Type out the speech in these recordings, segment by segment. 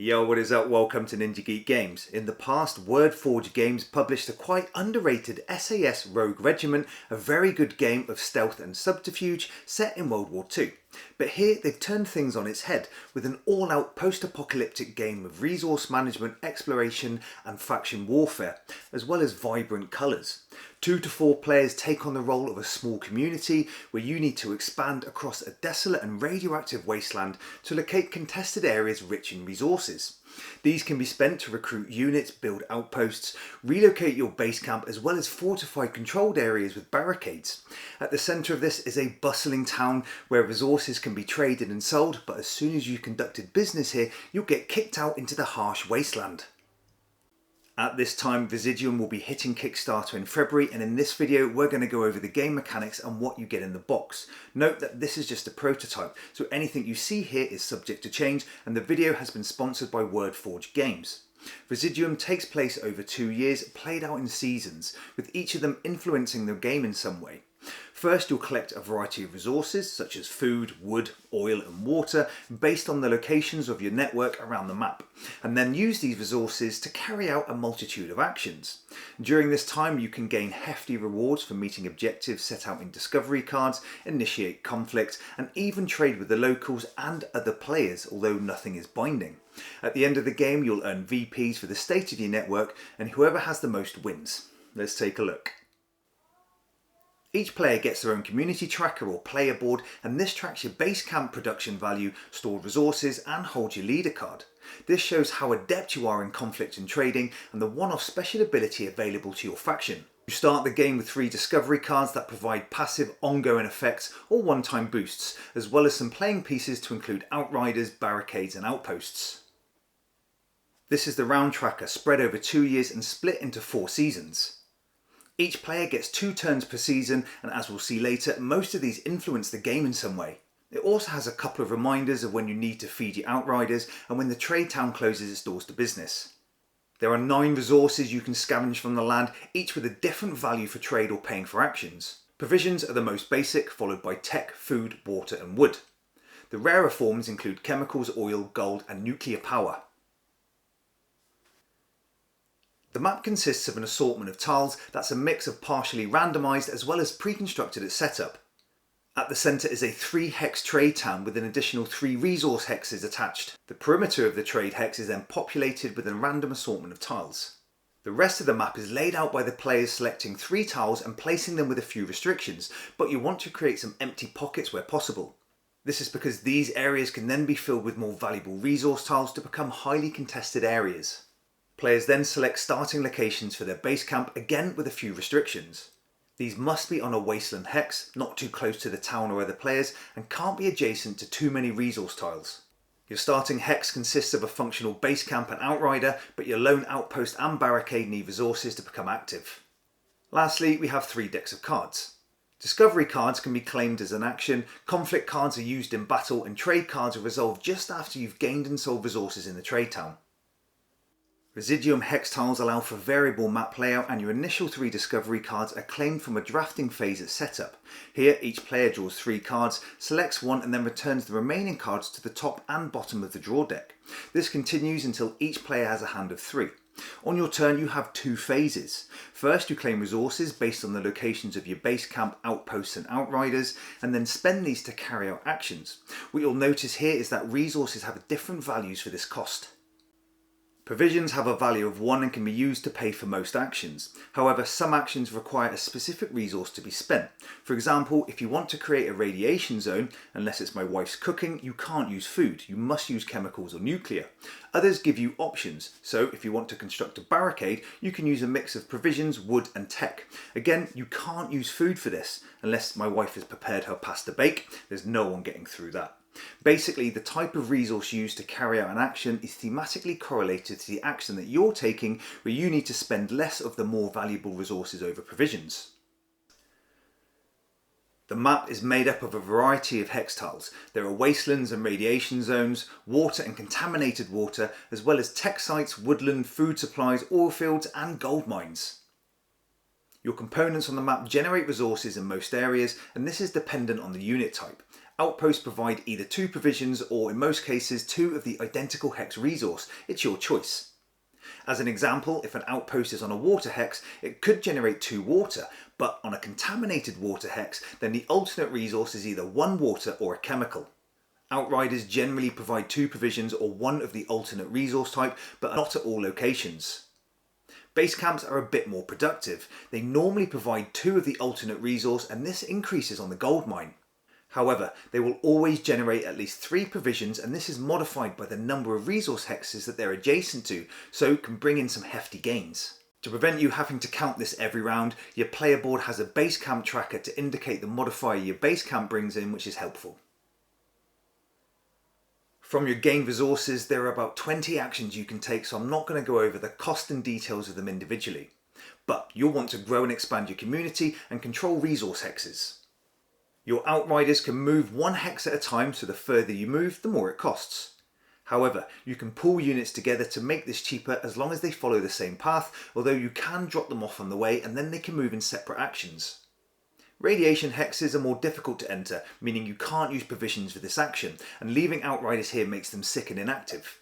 Yo, what is up? Welcome to Ninja Geek Games. In the past, WordForge Games published a quite underrated SAS Rogue Regiment, a very good game of stealth and subterfuge set in World War II. But here they've turned things on its head with an all-out post-apocalyptic game of resource management, exploration and faction warfare, as well as vibrant colours. 2 to 4 players take on the role of a small community where you need to expand across a desolate and radioactive wasteland to locate contested areas rich in resources. These can be spent to recruit units, build outposts, relocate your base camp, as well as fortify controlled areas with barricades. At the centre of this is a bustling town where resources can be traded and sold, but as soon as you conducted business here, you'll get kicked out into the harsh wasteland. At this time, Residuum will be hitting Kickstarter in February, and in this video we're going to go over the game mechanics and what you get in the box. Note that this is just a prototype, so anything you see here is subject to change, and the video has been sponsored by WordForge Games. Residuum takes place over 2 years, played out in seasons, with each of them influencing the game in some way. First, you'll collect a variety of resources such as food, wood, oil and water based on the locations of your network around the map, and then use these resources to carry out a multitude of actions. During this time you can gain hefty rewards for meeting objectives set out in discovery cards, initiate conflict and even trade with the locals and other players, although nothing is binding. At the end of the game you'll earn VPs for the state of your network, and whoever has the most wins. Let's take a look. Each player gets their own community tracker or player board, and this tracks your base camp production value, stored resources and holds your leader card. This shows how adept you are in conflict and trading and the one-off special ability available to your faction. You start the game with 3 discovery cards that provide passive ongoing effects or one-time boosts, as well as some playing pieces to include outriders, barricades and outposts. This is the round tracker spread over 2 years and split into 4 seasons. Each player gets 2 turns per season, and as we'll see later, most of these influence the game in some way. It also has a couple of reminders of when you need to feed your outriders and when the trade town closes its doors to business. There are 9 resources you can scavenge from the land, each with a different value for trade or paying for actions. Provisions are the most basic, followed by tech, food, water and wood. The rarer forms include chemicals, oil, gold and nuclear power. The map consists of an assortment of tiles that's a mix of partially randomised as well as pre-constructed at setup. At the centre is a 3-hex trade town with an additional 3 resource hexes attached. The perimeter of the trade hex is then populated with a random assortment of tiles. The rest of the map is laid out by the players selecting 3 tiles and placing them with a few restrictions, but you want to create some empty pockets where possible. This is because these areas can then be filled with more valuable resource tiles to become highly contested areas. Players then select starting locations for their base camp, again with a few restrictions. These must be on a wasteland hex, not too close to the town or other players, and can't be adjacent to too many resource tiles. Your starting hex consists of a functional base camp and outrider, but your lone outpost and barricade need resources to become active. Lastly, we have 3 decks of cards. Discovery cards can be claimed as an action, conflict cards are used in battle, and trade cards are resolved just after you've gained and sold resources in the trade town. Residuum hex tiles allow for variable map layout, and your initial 3 discovery cards are claimed from a drafting phase at setup. Here each player draws 3 cards, selects one and then returns the remaining cards to the top and bottom of the draw deck. This continues until each player has a hand of 3. On your turn you have 2 phases. First you claim resources based on the locations of your base camp, outposts and outriders, and then spend these to carry out actions. What you'll notice here is that resources have different values for this cost. Provisions have a value of 1 and can be used to pay for most actions. However, some actions require a specific resource to be spent. For example, if you want to create a radiation zone, unless it's my wife's cooking, you can't use food. You must use chemicals or nuclear. Others give you options. So if you want to construct a barricade, you can use a mix of provisions, wood and tech. Again, you can't use food for this. Unless my wife has prepared her pasta bake, there's no one getting through that. Basically, the type of resource used to carry out an action is thematically correlated to the action that you're taking, where you need to spend less of the more valuable resources over provisions. The map is made up of a variety of hex tiles. There are wastelands and radiation zones, water and contaminated water, as well as tech sites, woodland, food supplies, oil fields and gold mines. Your components on the map generate resources in most areas, and this is dependent on the unit type. Outposts provide either 2 provisions or, in most cases, 2 of the identical hex resource. It's your choice. As an example, if an outpost is on a water hex, it could generate 2 water, but on a contaminated water hex, then the alternate resource is either 1 water or a chemical. Outriders generally provide 2 provisions or 1 of the alternate resource type, but not at all locations. Base camps are a bit more productive. They normally provide 2 of the alternate resource, and this increases on the gold mine. However, they will always generate at least 3 provisions, and this is modified by the number of resource hexes that they're adjacent to, so can bring in some hefty gains. To prevent you having to count this every round, your player board has a base camp tracker to indicate the modifier your base camp brings in, which is helpful. From your gained resources, there are about 20 actions you can take, so I'm not going to go over the cost and details of them individually. But you'll want to grow and expand your community and control resource hexes. Your Outriders can move 1 hex at a time, so the further you move, the more it costs. However, you can pool units together to make this cheaper as long as they follow the same path, although you can drop them off on the way and then they can move in separate actions. Radiation hexes are more difficult to enter, meaning you can't use provisions for this action, and leaving Outriders here makes them sick and inactive.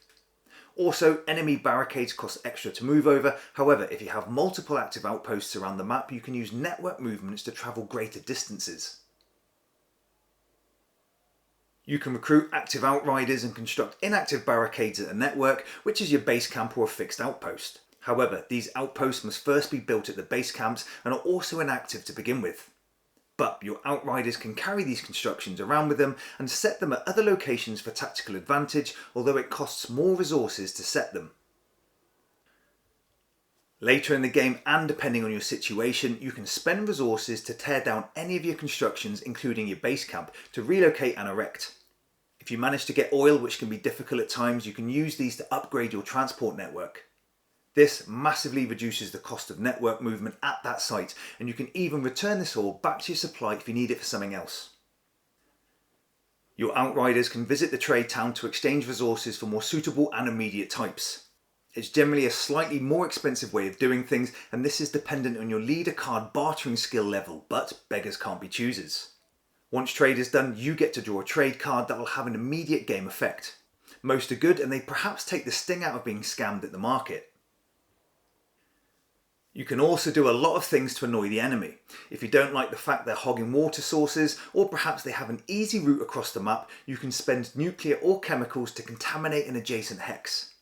Also, enemy barricades cost extra to move over. However, if you have multiple active outposts around the map, you can use network movements to travel greater distances. You can recruit active Outriders and construct inactive barricades at a network, which is your base camp or a fixed outpost. However, these outposts must first be built at the base camps and are also inactive to begin with. But your Outriders can carry these constructions around with them and set them at other locations for tactical advantage, although it costs more resources to set them. Later in the game, and depending on your situation, you can spend resources to tear down any of your constructions, including your base camp, to relocate and erect. If you manage to get oil, which can be difficult at times, you can use these to upgrade your transport network. This massively reduces the cost of network movement at that site, and you can even return this ore back to your supply if you need it for something else. Your Outriders can visit the trade town to exchange resources for more suitable and immediate types. It's generally a slightly more expensive way of doing things, and this is dependent on your leader card bartering skill level, but beggars can't be choosers. Once trade is done, you get to draw a trade card that will have an immediate game effect. Most are good, and they perhaps take the sting out of being scammed at the market. You can also do a lot of things to annoy the enemy. If you don't like the fact they're hogging water sources, or perhaps they have an easy route across the map, you can spend nuclear or chemicals to contaminate an adjacent hex.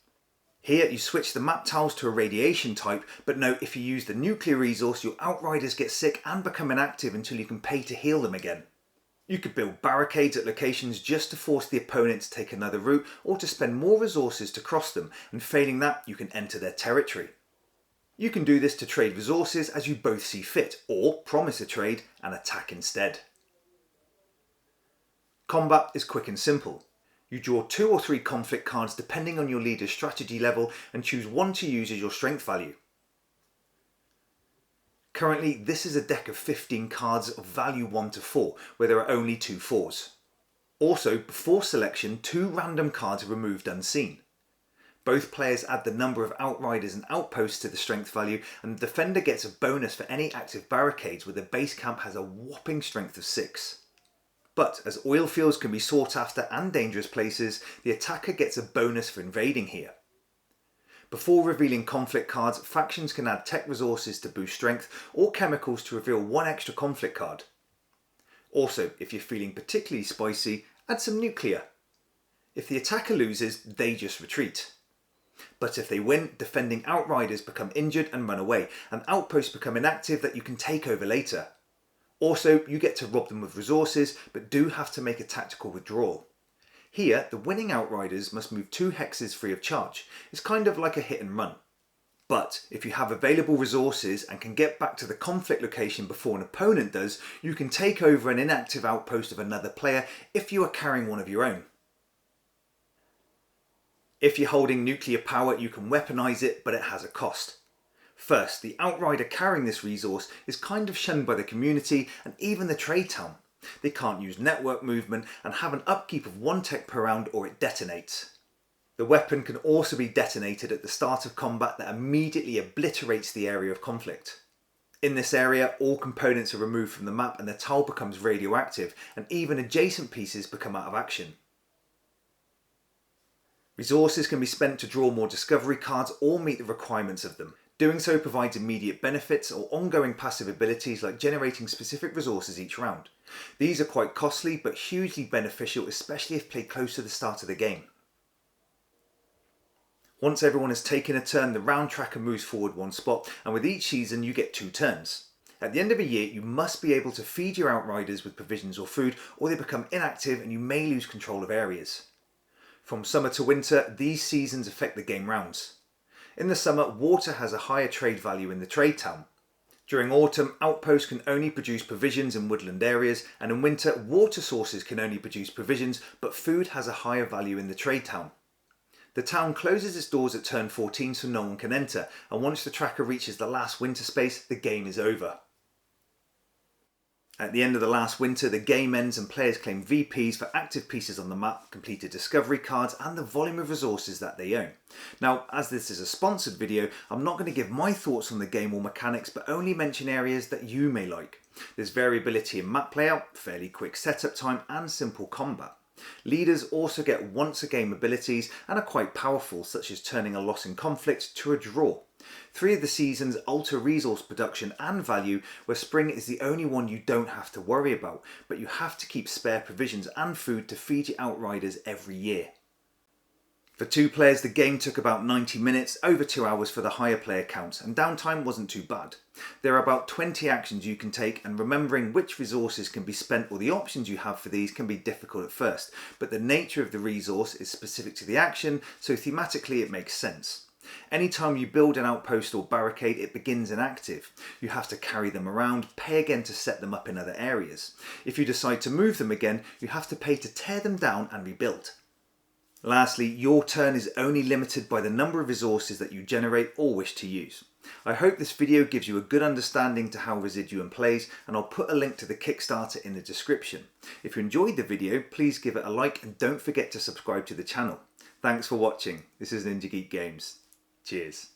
Here you switch the map tiles to a radiation type, but note if you use the nuclear resource, your Outriders get sick and become inactive until you can pay to heal them again. You could build barricades at locations just to force the opponent to take another route, or to spend more resources to cross them, and failing that, you can enter their territory. You can do this to trade resources as you both see fit, or promise a trade and attack instead. Combat is quick and simple. You draw 2 or 3 conflict cards depending on your leader's strategy level and choose one to use as your strength value. Currently, this is a deck of 15 cards of value 1 to 4, where there are only 2 4s. Also, before selection, 2 random cards are removed unseen. Both players add the number of Outriders and outposts to the strength value, and the defender gets a bonus for any active barricades, where the base camp has a whopping strength of 6. But as oil fields can be sought after and dangerous places, the attacker gets a bonus for invading here. Before revealing conflict cards, factions can add tech resources to boost strength, or chemicals to reveal 1 extra conflict card. Also, if you're feeling particularly spicy, add some nuclear. If the attacker loses, they just retreat. But if they win, defending Outriders become injured and run away, and outposts become inactive that you can take over later. Also, you get to rob them of resources, but do have to make a tactical withdrawal. Here, the winning Outriders must move 2 hexes free of charge. It's kind of like a hit and run. But if you have available resources and can get back to the conflict location before an opponent does, you can take over an inactive outpost of another player if you are carrying one of your own. If you're holding nuclear power, you can weaponize it, but it has a cost. First, the Outrider carrying this resource is kind of shunned by the community and even the trade town. They can't use network movement and have an upkeep of 1 tech per round or it detonates. The weapon can also be detonated at the start of combat that immediately obliterates the area of conflict. In this area, all components are removed from the map and the tile becomes radioactive, and even adjacent pieces become out of action. Resources can be spent to draw more discovery cards or meet the requirements of them. Doing so provides immediate benefits or ongoing passive abilities like generating specific resources each round. These are quite costly but hugely beneficial, especially if played close to the start of the game. Once everyone has taken a turn, the round tracker moves forward one spot, and with each season you get 2 turns. At the end of a year, you must be able to feed your outriders with provisions or food, or they become inactive and you may lose control of areas. From summer to winter, these seasons affect the game rounds. In the summer, water has a higher trade value in the trade town. During autumn, outposts can only produce provisions in woodland areas, and in winter, water sources can only produce provisions, but food has a higher value in the trade town. The town closes its doors at turn 14 so no one can enter, and once the tracker reaches the last winter space, the game is over. At the end of the last winter, the game ends and players claim VPs for active pieces on the map, completed discovery cards and the volume of resources that they own. Now, as this is a sponsored video, I'm not going to give my thoughts on the game or mechanics, but only mention areas that you may like. There's variability in map layout, fairly quick setup time and simple combat. Leaders also get once a game abilities and are quite powerful, such as turning a loss in conflict to a draw. 3 of the seasons alter resource production and value, where spring is the only one you don't have to worry about, but you have to keep spare provisions and food to feed your outriders every year. For 2 players, the game took about 90 minutes, over 2 hours for the higher player counts, and downtime wasn't too bad. There are about 20 actions you can take, and remembering which resources can be spent or the options you have for these can be difficult at first, but the nature of the resource is specific to the action, so thematically it makes sense. Anytime you build an outpost or barricade, it begins inactive. You have to carry them around, pay again to set them up in other areas. If you decide to move them again, you have to pay to tear them down and rebuild. Lastly, your turn is only limited by the number of resources that you generate or wish to use. I hope this video gives you a good understanding to how Residuum plays, and I'll put a link to the Kickstarter in the description. If you enjoyed the video, please give it a like and don't forget to subscribe to the channel. Thanks for watching. This is Ninja Geek Games. Cheers.